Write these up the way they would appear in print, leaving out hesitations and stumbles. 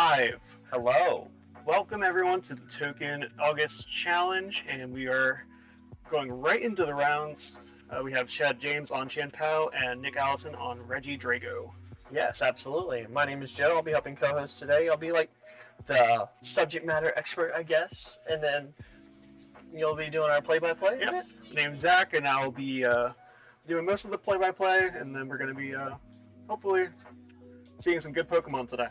Live. Hello. Welcome everyone to the Token August Challenge, and we are going right into the rounds. We have Chad James on Chan Pao and Nick Allison on Reggie Drago. Yes, absolutely. My name is Joe. I'll be helping co-host today. I'll be like the subject matter expert, I guess, and then you'll be doing our play-by-play. Yep. Name's Zach, and I'll be doing most of the play-by-play, and then we're going to be hopefully seeing some good Pokemon today.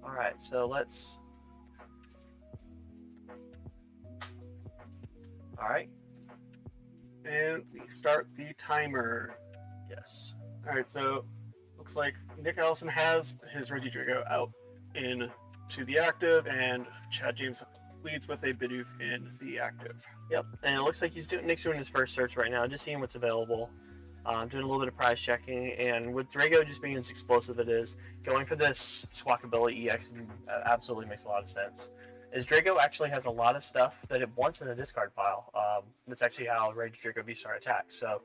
All right, so let's. All right. And we start the timer. Yes. All right, so looks like Nick Allison has his Reggie Drago out into the active, and Chad James leads with a Bidoof in the active. Yep, and it looks like Nick's doing his first search right now, just seeing what's available. Doing a little bit of prize checking, and with Drago just being as explosive it is, going for this Squawkabilly EX absolutely makes a lot of sense. As Drago actually has a lot of stuff that it wants in the discard pile. That's actually how Rage Drago V-Star attacks. So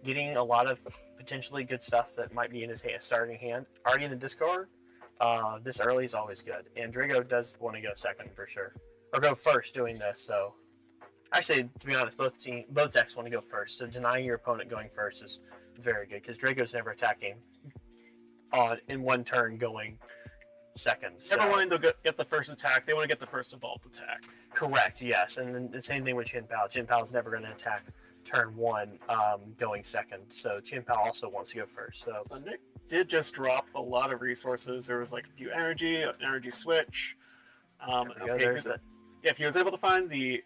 getting a lot of potentially good stuff that might be in his starting hand already in the discard this early is always good. And Drago does want to go second for sure, or go first doing this. So actually, to be honest, both decks want to go first. So denying your opponent going first is very good because Drago's never attacking in one turn going second. So. Never mind, they'll get the first attack. They want to get the first evolved attack. Correct, yes. And then the same thing with Chin Pao. Chin Pao is never going to attack turn one going second. So Chin Pao also wants to go first. So Nick did just drop a lot of resources. There was like a few energy, an energy switch. If he was able to find the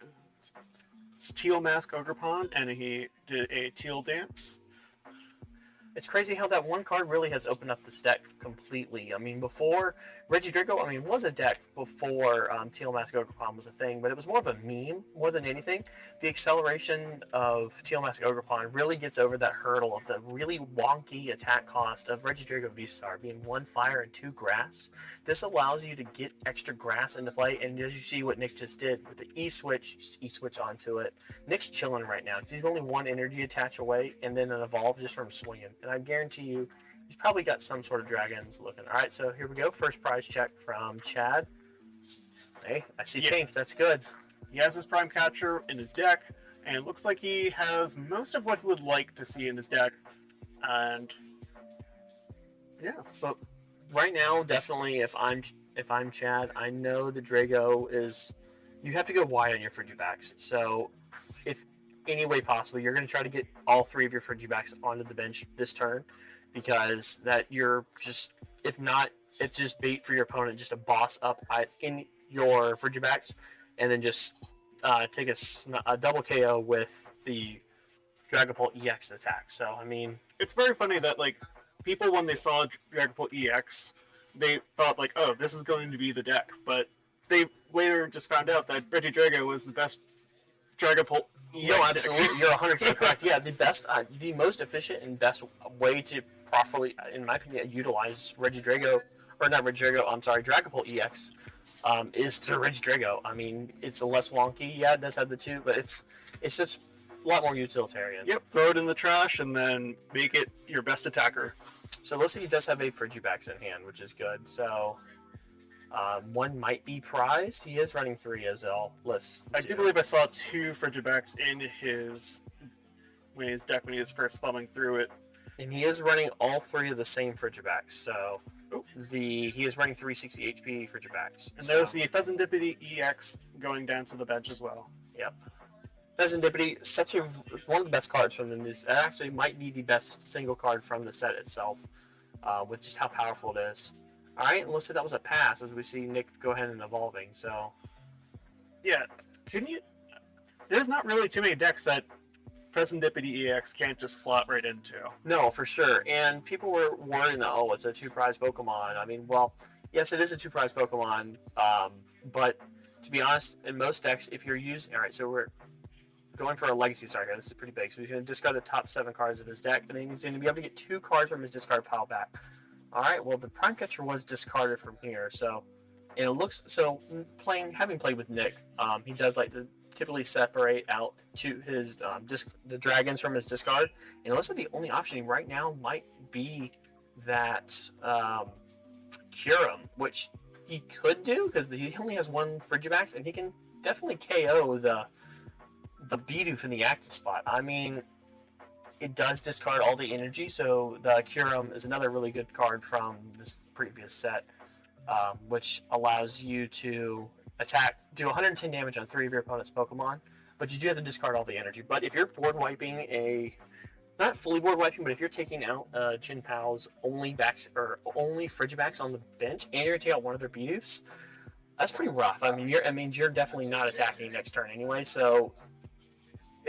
Teal Mask Ogerpon and he did a Teal Dance. It's crazy how that one card really has opened up this deck completely. I mean, before Reggie Drago, was a deck before Teal Mask Ogerpon was a thing, but it was more of a meme more than anything. The acceleration of Teal Mask Ogerpon really gets over that hurdle of the really wonky attack cost of Reggie Drago V-Star being 1 fire and 2 grass. This allows you to get extra grass into play, and as you see what Nick just did with the E-Switch, just E-Switch onto it. Nick's chilling right now because he's only 1 energy attach away and then an evolve just from swinging. And I guarantee you, he's probably got some sort of dragons looking. All right, so here we go. First prize check from Chad. Hey, I see pink. That's good. He has his Prime Capture in his deck, and it looks like he has most of what he would like to see in his deck. And yeah, so right now, definitely, if I'm Chad, I know the Drago is. You have to go wide on your Frigibacks. So if any way possible, you're going to try to get all 3 of your Frigibacks onto the bench this turn, because that you're just, if not, it's just bait for your opponent just to boss up in your Frigibacks and then just take a double KO with the Dragapult EX attack. So, I mean, it's very funny that like people, when they saw Dragapult EX, they thought like, oh, this is going to be the deck, but they later just found out that Reggie Drago was the best Dragapult. No, absolutely. You're 100% correct. Yeah, the most efficient and best way to properly, in my opinion, utilize Dragapult EX is through Reggie Drago. I mean, it's a less wonky. Yeah, it does have the 2, but it's just a lot more utilitarian. Yep, throw it in the trash and then make it your best attacker. So it looks like he does have a Frigibacks in hand, which is good. So one might be prized. He is running 3 as well. I do believe I saw 2 Frigibacks in his deck when he was first thumbing through it. And he is running all 3 of the same Frigibacks. So he is running 360 HP Frigibacks. And there's the Pheasantipity EX going down to the bench as well. Yep. Pheasantipity, one of the best cards from the news. It actually might be the best single card from the set itself, with just how powerful it is. All right, and looks like that was a pass as we see Nick go ahead and evolving. So, yeah, there's not really too many decks that Pheasantipity EX can't just slot right into. No, for sure. And people were worrying that, oh, it's a 2-prize Pokemon. I mean, well, yes, it is a 2-prize Pokemon, but to be honest, in most decks, if you're using, all right, so we're going for a Legacy Star here. This is pretty big. So he's going to discard the top 7 cards of his deck, and then he's going to be able to get 2 cards from his discard pile back. All right, well, the Prime Catcher was discarded from here, so, and it looks, so having played with Nick, he does like to typically separate out to his the dragons from his discard, and it looks like the only option right now might be that cure him, which he could do because he only has one Frigibax, and he can definitely KO the Bidoof in the active spot. I mean, it does discard all the energy, so the Curum is another really good card from this previous set, which allows you to do 110 damage on 3 of your opponent's Pokemon, but you do have to discard all the energy. But if you're board wiping not fully board wiping, but if you're taking out Chin Pal's only Frigibax on the bench, and you're gonna take out one of their Bidoofs, that's pretty rough. I mean, you're definitely not attacking next turn anyway, so.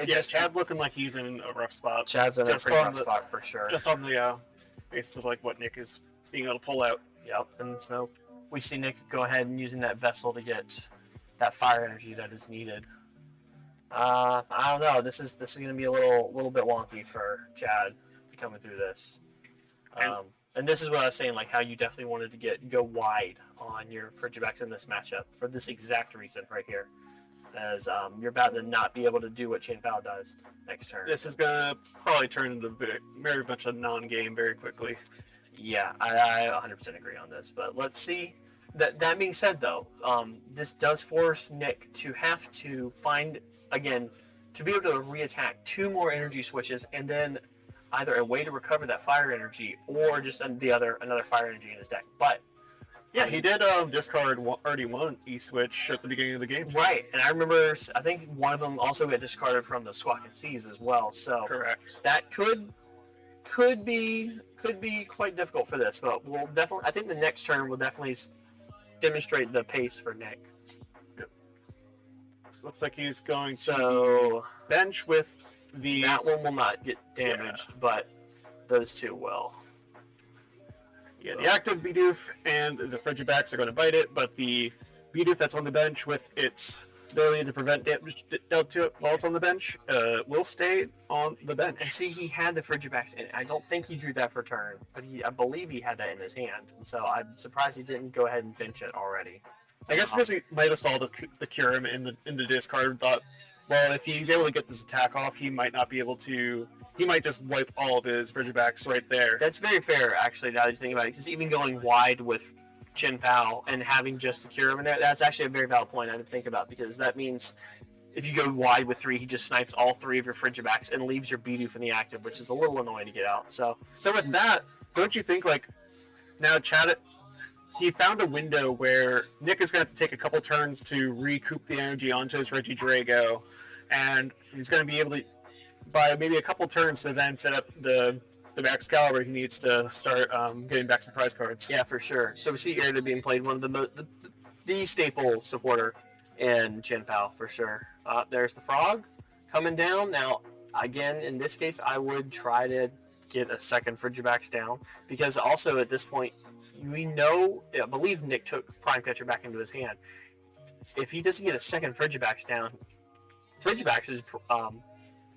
Chad's looking like he's in a rough spot. Chad's in a pretty rough spot for sure. Just on the basis of like what Nick is being able to pull out. Yep, and so we see Nick go ahead and using that vessel to get that fire energy that is needed. I don't know. This is going to be a little bit wonky for Chad coming through this. And this is what I was saying, like how you definitely wanted to go wide on your Frigibax in this matchup for this exact reason right here. As you're about to not be able to do what Chin Pao does next turn. This is gonna probably turn into very much a non-game very quickly. Yeah, I 100% agree on this. But let's see. That being said, though, this does force Nick to have to find again to be able to reattack 2 more energy switches, and then either a way to recover that fire energy or just another fire energy in his deck. But yeah, he did discard already one E-switch at the beginning of the game. Right, and I remember, I think one of them also got discarded from the Squawk and Seas as well. So correct. That could be quite difficult for this, but we'll definitely. I think the next turn will definitely demonstrate the pace for Nick. Yep. Looks like he's going to bench with that one will not get damaged, but those two will. Yeah, the active Bidoof and the Frigibax are going to bite it, but the Bidoof that's on the bench with its ability to prevent damage dealt to it while it's on the bench will stay on the bench. And see, he had the Frigibax, and I don't think he drew that for turn, but I believe he had that in his hand, and so I'm surprised he didn't go ahead and bench it already. I guess because he might have saw the Curum in the discard and thought, well, if he's able to get this attack off, he might not be able to. He might just wipe all of his Frigibax right there. That's very fair, actually, now that you think about it, because even going wide with Chin Pao and having just the Curum in there, that's actually a very valid point I didn't think about, because that means if you go wide with 3, he just snipes all 3 of your Frigibax and leaves your Bidoof in the active, which is a little annoying to get out. So with that, don't you think, like, now Chad, he found a window where Nick is going to have to take a couple turns to recoup the energy onto his Regidrago, and he's going to be able to, by maybe a couple turns, to then set up the Excalibur he needs to start getting back some prize cards. Yeah, for sure. So we see Irida being played, one of the staple supporter in Chin Pao, for sure. There's the Frog coming down. Now, again, in this case, I would try to get a second Frigibax down, because also at this point, we know, I believe Nick took Prime Catcher back into his hand. If he doesn't get a second Frigibax down, Frigibax is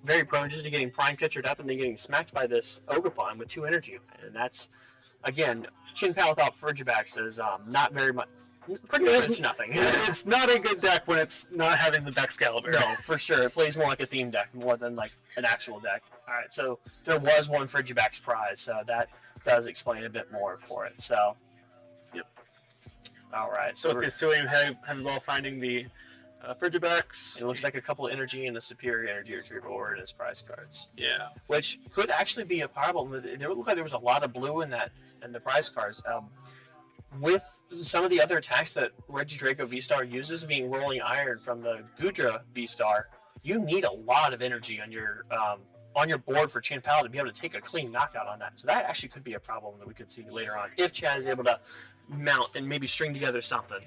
very prone just to getting Prime Catchered up and then getting smacked by this Ogerpon with 2 energy. And that's, again, Chin Pao without Frigibax is not very much, pretty much nothing. It's not a good deck when it's not having the Excalibur. No, for sure. It plays more like a theme deck more than like an actual deck. All right, so there was one Frigibax prize, so that does explain a bit more for it. So, yep. All right, so with this heavy ball finding the Frigibax. It looks like a couple of energy and a superior energy retrieval were in his prize cards. Yeah. Which could actually be a problem. It looked like there was a lot of blue in the prize cards. With some of the other attacks that Regidrago V-Star uses, being Rolling Iron from the Gudra V-Star, you need a lot of energy on your board for Chin Pao to be able to take a clean knockout on that. So that actually could be a problem that we could see later on if Chad is able to mount and maybe string together something.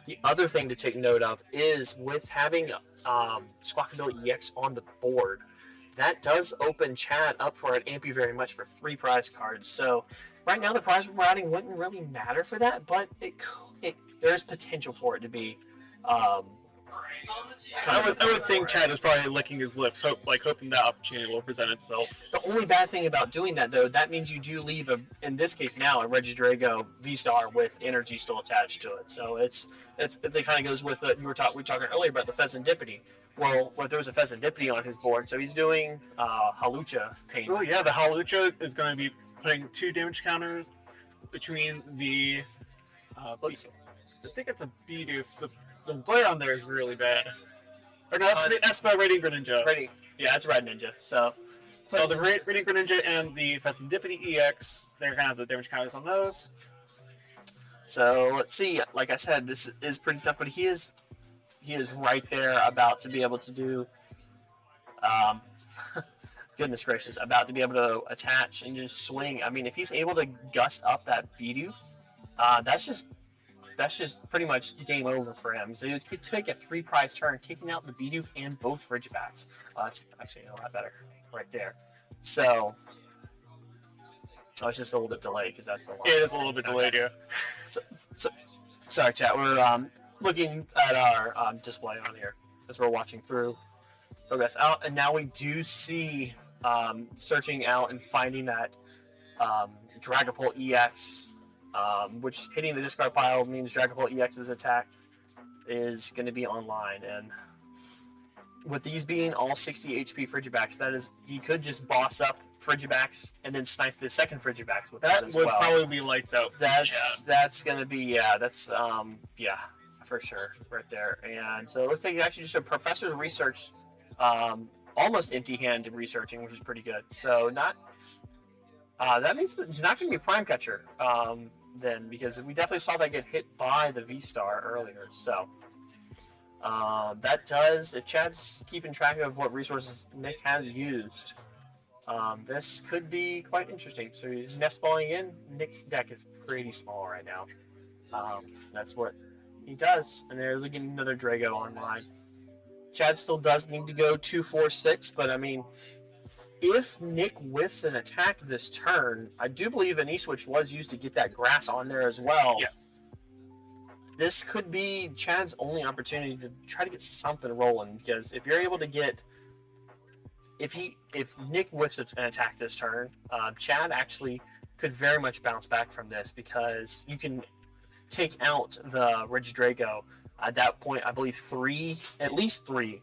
The other thing to take note of is with having Squawkabilly EX on the board, that does open Chad up for an Amp You Very Much for 3 prize cards. So right now the prize routing wouldn't really matter for that, but there's potential for it to be. I would think Chad is probably licking his lips, hoping that opportunity will present itself. The only bad thing about doing that, though, that means you do leave, in this case now, a Regidrago V-Star with energy still attached to it. So it kind of goes with we were talking earlier about the Pheasantipity. Well, there was a Pheasantipity on his board, so he's doing Halucha Pain. Oh yeah, the Halucha is going to be putting 2 damage counters between the. I think it's a Bidoof. The glare on there is really bad. Or no, that's the Rating Greninja. Yeah, it's Red Ninja. So the Rating Greninja and the Festivity EX, they're kind of the damage counters on those. So let's see. Like I said, this is pretty tough, but he is right there about to be able to do. Goodness gracious, about to be able to attach and just swing. I mean, if he's able to gust up that Bidoof, that's just pretty much game over for him. So he could take a 3-prize turn, taking out the Bidoof and both Frigibacks. That's actually a lot better right there. So, it's just a little bit delayed because that's the line. It is a little bit delayed, yeah. So, sorry, chat. We're looking at our display on here as we're watching through progress out, and now we do see searching out and finding that Dragapult EX. Which hitting the discard pile means Dragapult EX's attack is going to be online. And with these being all 60 HP Frigibacks, that is, he could just boss up Frigibacks and then snipe the second Frigibacks with that as well. That would probably be lights out. That's going to be, for sure, right there. And so it looks like actually just a professor's research, almost empty-handed researching, which is pretty good. So that means that it's not going to be Prime Catcher then, because we definitely saw that get hit by the V-Star earlier. So that does, if Chad's keeping track of what resources Nick has used, this could be quite interesting. So he's nest balling in. Nick's deck is pretty small right now. That's what he does. And they're looking another Drago online. Chad still does need to go 2-4-6, but I mean, if Nick whiffs an attack this turn, I do believe an E-Switch was used to get that grass on there as well. Yes. This could be Chad's only opportunity to try to get something rolling, because if you're able to get... If Nick whiffs an attack this turn, Chad actually could very much bounce back from this, because you can take out the Regidrago. At that point, I believe at least three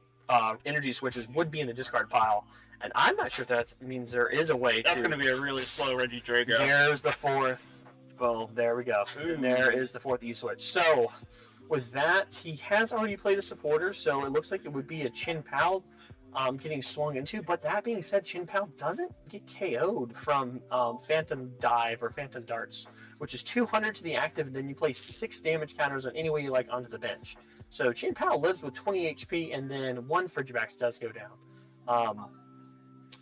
energy switches would be in the discard pile. And I'm not sure if that means there is a way That's going to be a really slow Regidrago. There's the fourth. Boom, there we go. And there is the fourth E-Switch. So, with that, he has already played a supporter, so it looks like it would be a Chin Pao getting swung into. But that being said, Chin Pao doesn't get KO'd from Phantom Dive or Phantom Darts, which is 200 to the active, and then you place 6 damage counters on any way you like onto the bench. So Chin Pao lives with 20 HP, and then 1 Frigibax does go down.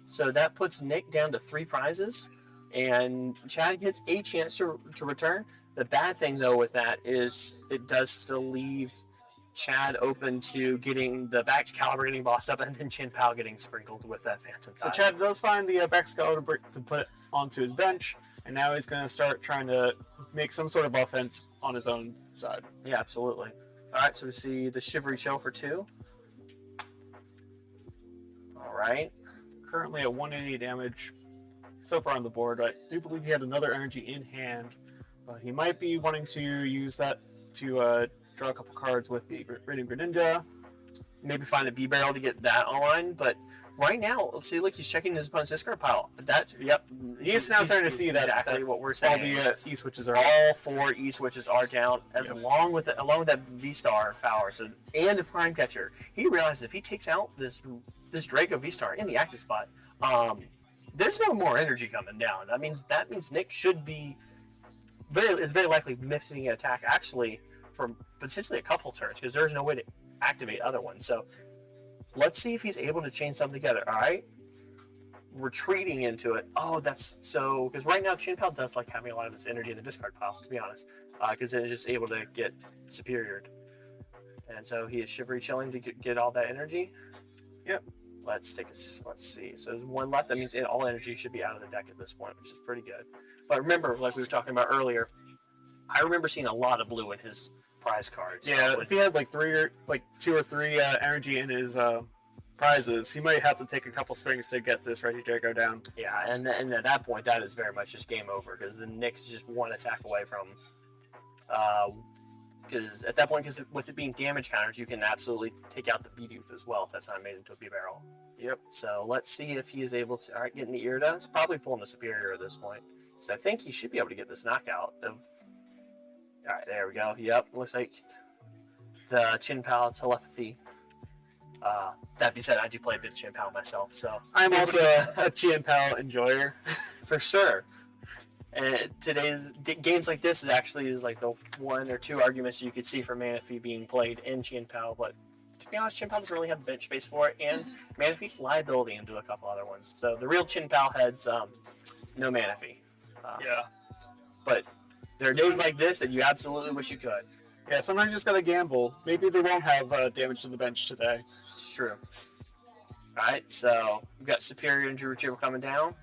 So that puts Nick down to 3 prizes, and Chad gets a chance to return. The bad thing, though, with that is it does still leave Chad open to getting the Bax Caliber getting bossed up, and then Chin Pao getting sprinkled with that Phantom Dive. So Chad does find the Bax Caliber to put onto his bench, and now he's going to start trying to make some sort of offense on his own side. Yeah, absolutely. All right, so we see the Shivery Chill for 2. All right. Currently at 180 damage so far on the board. I do believe he had another energy in hand, but he might be wanting to use that to draw a couple cards with the Rating Greninja. Maybe find a B-Barrel to get that online, but right now, let's see, look, he's checking his opponent's discard pile. He's now starting to see that exactly what we're saying. All the E-Switches are all 4 E-Switches are down, along with that V-Star power, and the Prime Catcher. He realizes if he takes out this Draco V-Star in the active spot, there's no more energy coming down. That means Nick should be very likely missing an attack actually for potentially a couple turns, because there's no way to activate other ones. So let's see if he's able to chain something together. All right, retreating into it. Oh, that's so, because right now Chin Pao does like having a lot of this energy in the discard pile, to be honest, because it's just able to get superiored, and so he is Shivery Chilling to get all that energy. Yep. Let's see. So there's 1 left. That means all energy should be out of the deck at this point, which is pretty good. But remember, like we were talking about earlier, I remember seeing a lot of blue in his prize cards. Yeah, if he had like 2 or 3 energy in his prizes, he might have to take a couple swings to get this Regidrago down. Yeah, and at that point, that is very much just game over, because the Nick's just 1 attack away from. Because at that point, with it being damage counters, you can absolutely take out the Bidoof as well if that's not made into a B-Barrel. Yep. So let's see if he is able to. All right, getting the Irida. It's probably pulling the Superior at this point. So I think he should be able to get this knockout of. All right, there we go. Yep, looks like the Chin Pao telepathy. That being said, I do play a bit of Chin Pao myself, so I'm also a Chien Pao enjoyer. for sure. And today's games like this is like the one or two arguments you could see for Manaphy being played in Chien Pao, but to be honest, Chien Pao doesn't really have the bench space for it, and Manaphy liability into a couple other ones. So the real Chien Pao heads, no Manaphy. Yeah. But there are days like this that you absolutely wish you could. Yeah, sometimes you just gotta gamble. Maybe they won't have damage to the bench today. It's true. Alright, so we've got Superior Injury Retrieval coming down.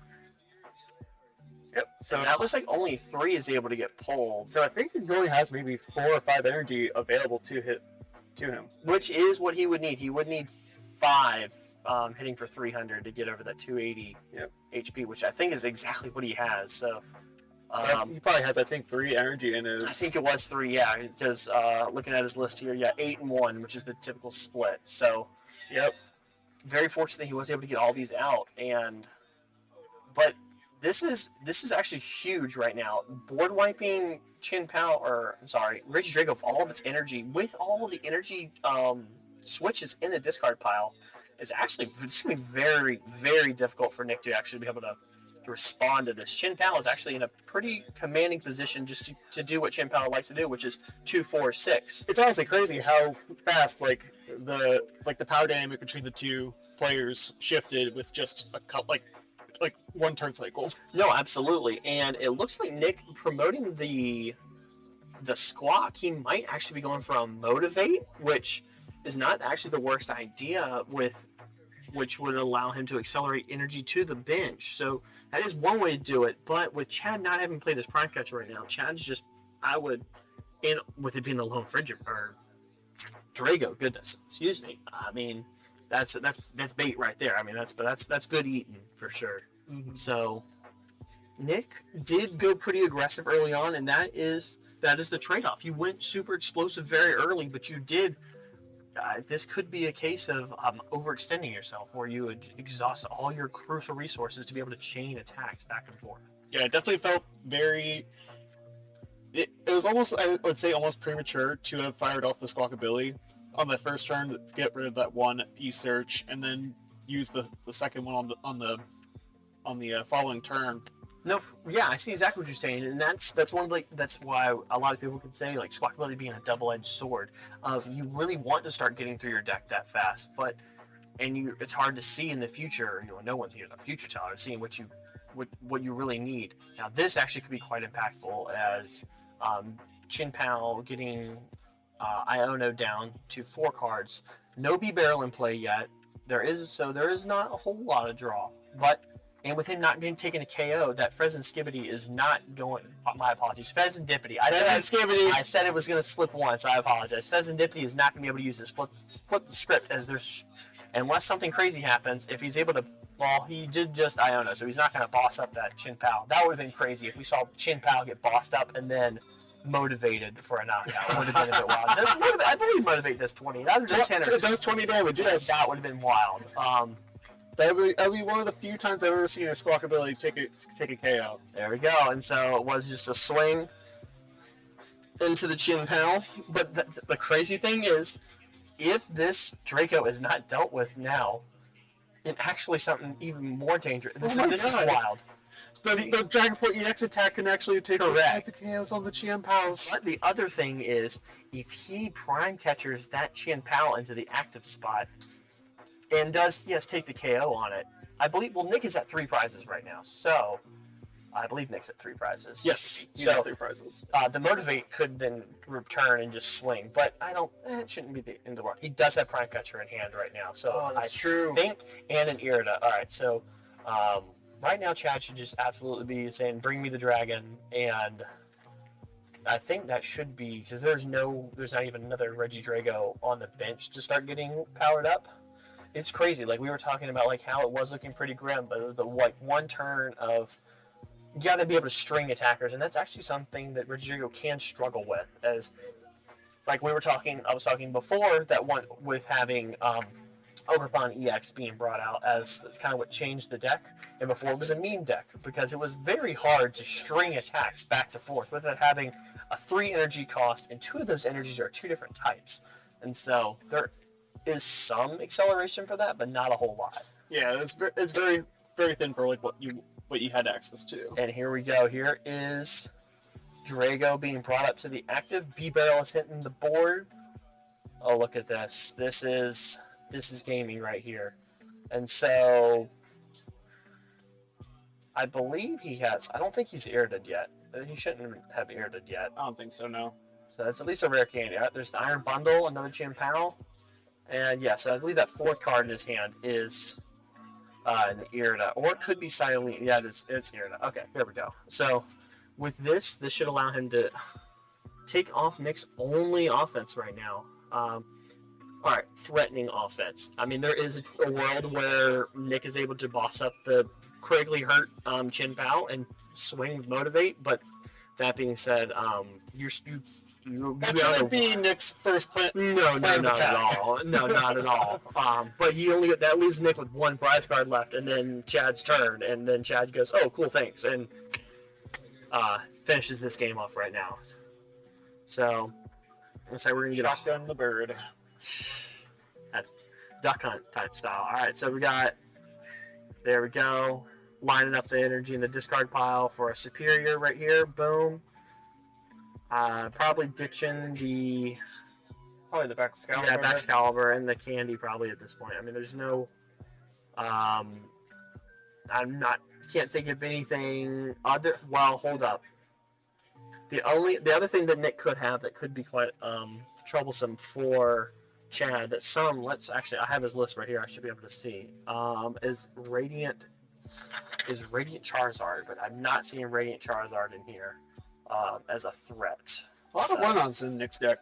Yep. So that looks like only 3 is able to get pulled. So I think he only has maybe 4 or 5 energy available to him. Which is what he would need. He would need 5 hitting for 300 to get over that 280 HP, which I think is exactly what he has. So he probably has, I think, 3 energy in his. I think it was 3, yeah, because looking at his list here, 8 and 1, which is the typical split. So, Yep. very fortunate he was able to get all these out. But this is actually huge right now. Board wiping Chin Pao, or I'm sorry, Rich Drago of all of its energy with all of the energy switches in the discard pile is actually it's gonna be very, very difficult for Nick to actually be able to respond to this. Chin Pao is actually in a pretty commanding position just to do what Chin Pao likes to do, which is 2-4-6. It's honestly crazy how fast the power dynamic between the two players shifted with just a couple like one turn cycle. No, absolutely, and it looks like Nick promoting the squawk. He might actually be going from motivate, which is not actually the worst idea which would allow him to accelerate energy to the bench. So that is one way to do it. But with Chad not having played his prime catcher right now, Chad's just and with it being the lone Frigid or Drago, goodness, excuse me. I mean, that's bait right there. I mean, that's good eating for sure. Mm-hmm. So Nick did go pretty aggressive early on, and that is the trade-off. You went super explosive very early, but you did. This could be a case of overextending yourself, where you would exhaust all your crucial resources to be able to chain attacks back and forth. Yeah, it definitely felt very. It was almost, I would say, almost premature to have fired off the Squawkabilly on the first turn to get rid of that one E-search, and then use the second one on the following turn. No, yeah, I see exactly what you're saying, and that's one of that's why a lot of people could say like Squawkabilly being a double-edged sword of you really want to start getting through your deck that fast, but it's hard to see in the future. No one's here a future teller, seeing what you really need. Now this actually could be quite impactful as Chin Pao getting Iono down to 4 cards. No B barrel in play yet. There is not a whole lot of draw, but. And with him not being taken a KO, that Pheasant Skibbity is not going. My apologies, Pheasant Dippity. I said it was going to slip once. I apologize. Pheasant Dippity is not going to be able to use this flip the script as there's, unless something crazy happens. If he's able to, well, he did just Iono, so he's not going to boss up that Chin Pao. That would have been crazy if we saw Chin Pao get bossed up and then motivated for a knockout. It would have been a bit wild. I believe motivate does 20. That was just 10. It does 20 damage. Yes, that would have been wild. That would be one of the few times I've ever seen a Squawkabilly take a KO. There we go. And so it was just a swing into the Chin Pao. But the crazy thing is, if this Draco is not dealt with now, and actually something even more dangerous. This is wild. The Dragonport EX attack can actually take Correct. the KOs on the Chien Paos. But the other thing is, if he prime catchers that Chien Pao into the active spot, and does, yes, take the KO on it. I believe, Nick is at 3 prizes right now, so I believe Nick's at 3 prizes. Yes, he's at 3 prizes. The Motivate could then return and just swing, but it shouldn't be the end of the world. He does have Prime Catcher in hand right now, so that's I true. think, and an Irida. All right, so right now Chad should just absolutely be saying, bring me the dragon, and I think that should be, because there's not even another Reggie Drago on the bench to start getting powered up. It's crazy. Like we were talking about, like how it was looking pretty grim, but the one turn of you got to be able to string attackers, and that's actually something that Rodrigo can struggle with. As like I was talking before that one with having Overthon EX being brought out as it's kind of what changed the deck. And before it was a meme deck because it was very hard to string attacks back to forth without having a 3 energy cost, and 2 of those energies are 2 different types. And so there is some acceleration for that, but not a whole lot. Yeah, it's very very thin for like what you had access to. And here we go. Here is Drago being brought up to the active. B-Barrel is hitting the board. Oh, look at this. This is gaming right here. And so I believe he has. I don't think he's irrited yet. He shouldn't have irrited yet. I don't think so, no. So that's at least a rare candy. There's the Iron Bundle, another Chin Pao. And yeah, so I believe that 4th card in his hand is an Irida. Or it could be Silent. Yeah, it's Irida. Okay, here we go. So with this should allow him to take off Nick's only offense right now. Alright, threatening offense. I mean, there is a world where Nick is able to boss up the critically hurt Chin Pao and swing with Motivate, but that being said, that shouldn't be Nick's first plan. No, not at all. No, not at all. But that leaves Nick with 1 prize card left, and then Chad's turn, and then Chad goes, "Oh, cool, thanks," and finishes this game off right now. So, looks like we're gonna get Shotgun the bird. That's duck hunt type style. All right, so there we go, lining up the energy in the discard pile for a superior right here. Boom. Probably ditching the Baxcalibur. Yeah, Baxcalibur and the candy probably at this point. I mean, there's no. Can't think of anything other. Well, hold up. The other thing that Nick could have that could be quite troublesome for Chad I have his list right here. I should be able to see. Is Radiant Charizard, but I'm not seeing Radiant Charizard in here as a threat. A lot of one-ons in Nick's deck,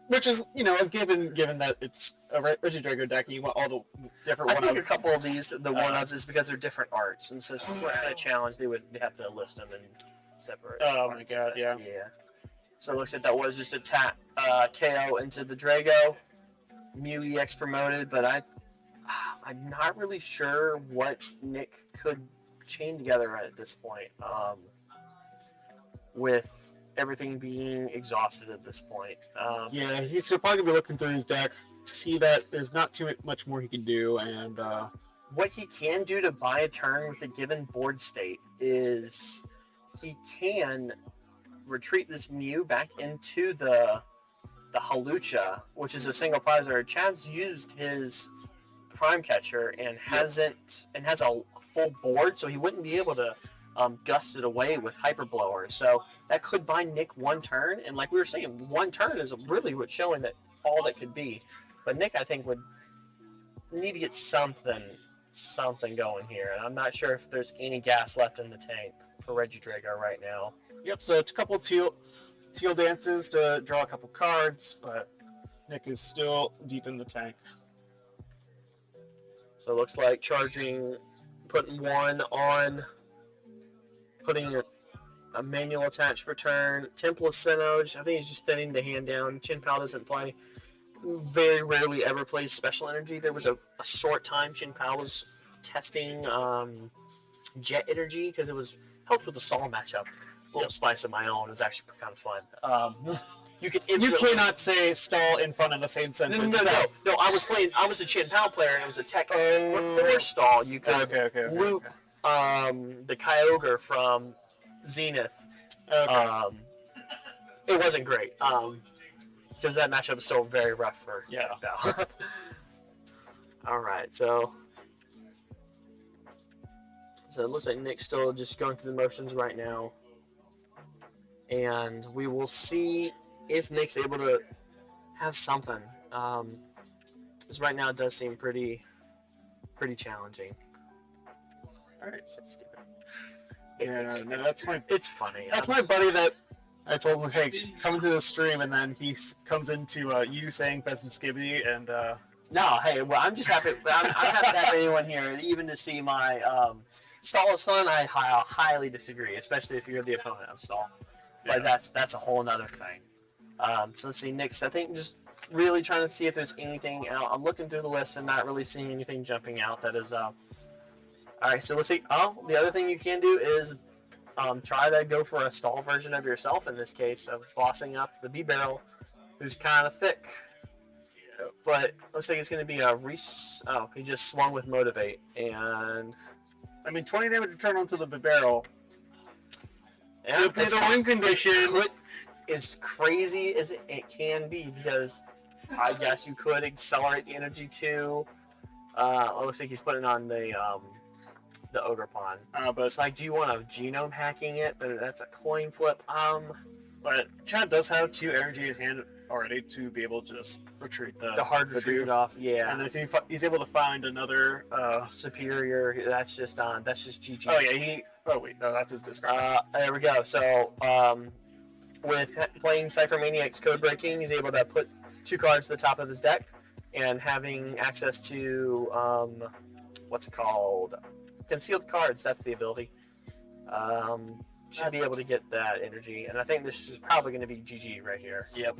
which is, given that it's a Regidrago deck, and you want all the different one-ons. I think a couple of these, the one-ups, is because they're different arts, and so since we're at a challenge, they have to list them and separate. Oh my god, yeah. Yeah. So it looks like that was just a KO into the Drago. Mew EX promoted, but I'm not really sure what Nick could chain together at this point. With everything being exhausted at this point. Yeah, he's probably going to be looking through his deck, see that there's not too much more he can do, and what he can do to buy a turn with a given board state is he can retreat this Mew back into the Halucha, which is a single prizer. Chad's used his Prime Catcher and has a full board, so he wouldn't be able to gust it away with Hyper Blower. So that could buy Nick 1 turn, and like we were saying, 1 turn is really what's showing that all that could be. But Nick, I think, would need to get something going here, and I'm not sure if there's any gas left in the tank for Regidrago right now. Yep, so it's a couple teal dances to draw a couple cards, but Nick is still deep in the tank. So it looks like putting 1 on, putting a manual attach for turn. Temple of Sinnoh, I think he's just thinning the hand down. Chin Pao doesn't play. Very rarely ever plays special energy. There was a short time Chin Pao was testing Jet Energy because it helped with the stall matchup. A little spice of my own. It was actually kind of fun. You cannot say stall and fun in the same sentence. No. I was a Chin Pao player, and it was a tech for stall. You could loop the Kyogre from Zenith. Okay. It wasn't great because that matchup is still very rough for Chin Pao. All right, so it looks like Nick's still just going through the motions right now. And we will see if Nick's able to have something. Because right now it does seem pretty challenging. All right, so stupid. Yeah, no, that's my. It's funny. That's my buddy that I told him, hey, come into the stream, and then he comes into you saying Pheasant Skibbity, and. No, hey, well, I'm just happy. I'm happy to have anyone here, even to see my Stall is fun. I highly disagree, especially if you're the opponent of Stall. But that's a whole other thing. So let's see, Nick's, I think, just really trying to see if there's anything out. I'm looking through the list and not really seeing anything jumping out that is. All right, so let's see. Oh, the other thing you can do is try to go for a stall version of yourself in this case of bossing up the B barrel, who's kind of thick. But looks like it's going to be a Reese. Oh, he just swung with Motivate. And I mean, 20 damage return onto the barrel. yeah, Could be the win condition. As crazy as it can be, because I guess you could accelerate the energy too. It looks like he's putting on the Ogre Pawn. But It's like, do you want a genome hacking it? But that's a coin flip. But Chad does have 2 energy in hand already to be able to just retreat the hard retreat doof. off, yeah. And then if he's able to find another Superior, that's just GG. Oh yeah, oh wait, no, that's his discard. There we go. So with playing Cypher Maniac's Code Breaking, he's able to put 2 cards to the top of his deck, and having access to what's it called? Concealed cards. That's the ability. Should be able to get that energy, and I think this is probably going to be GG right here. Yep.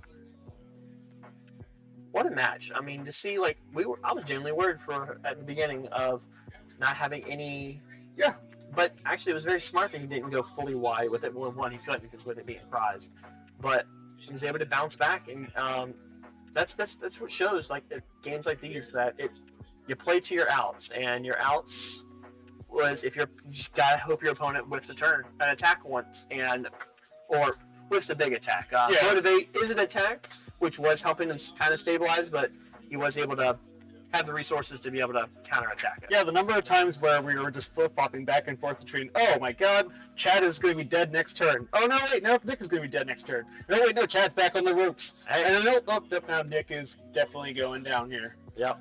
What a match! I mean, to see like I was genuinely worried for at the beginning of not having any. Yeah. But actually, it was very smart that he didn't go fully wide with it. Well, one, he couldn't because with it being prized, but he was able to bounce back, and that's what shows like games like these that you play to your outs, and your outs was if you just gotta hope your opponent whiffs an attack once, or whiffs a big attack. Motivate is an attack, which was helping him kind of stabilize, but he was able to have the resources to be able to counterattack it. Yeah, the number of times where we were just flip-flopping back and forth between, oh my god, Chad is going to be dead next turn. Oh no, wait, no, Nick is going to be dead next turn. No, wait, no, Chad's back on the ropes. And then, nope, now Nick is definitely going down here. Yep.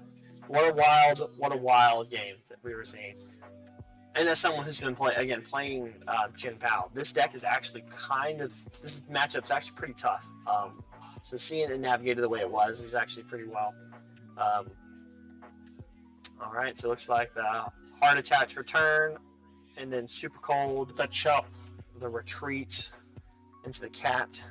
What a wild game that we were seeing. And as someone who's been playing Jin Pao, this deck is actually this matchup's actually pretty tough. So seeing it navigated the way it was is actually pretty well. All right, so it looks like the hard attach return, and then super cold, The chop. the retreat into the cat.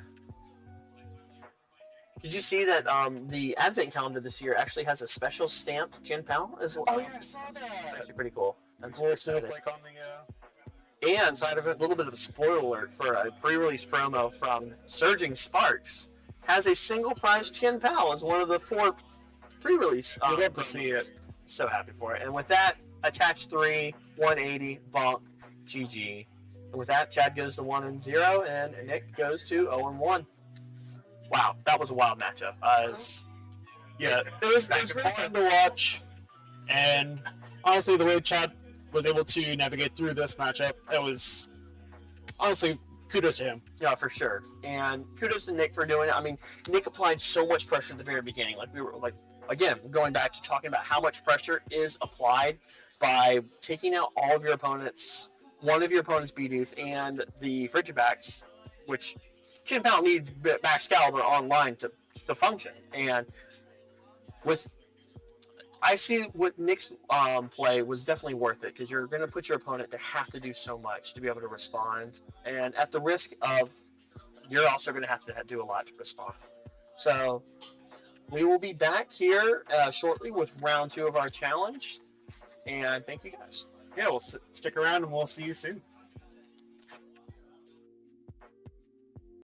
Did you see that the advent calendar this year actually has a special stamped Jin Pao as well? Oh yeah, I saw It's that. actually pretty cool. I'm A super little excited. snowflake on the And side of it, a little bit of a spoiler alert for a pre-release promo from Surging Sparks has a single prize Jin Pao as one of the 4 pre-release. You'd love to see it. So happy for it. And with that, attach 3, 180, bonk, GG. And with that, Chad goes to 1-0, and Nick goes to 0-1. Wow, that was a wild matchup. Yeah, it was really fun to watch, and honestly, the way Chad was able to navigate through this matchup, it was honestly kudos to him. Yeah, for sure. And kudos to Nick for doing it. I mean, Nick applied so much pressure at the very beginning. Like we were like, again, going back to talking about how much pressure is applied by taking out all of your opponents, one of your opponent's B-Doof, and the Frigibacks, which Jin Pao needs Max Caliber online to function. And I see what Nick's play was definitely worth it, because you're going to put your opponent to have to do so much to be able to respond, and at the risk of you're also going to have to do a lot to respond. So we will be back here shortly with round 2 of our challenge, and thank you guys. Yeah, we'll stick around and we'll see you soon.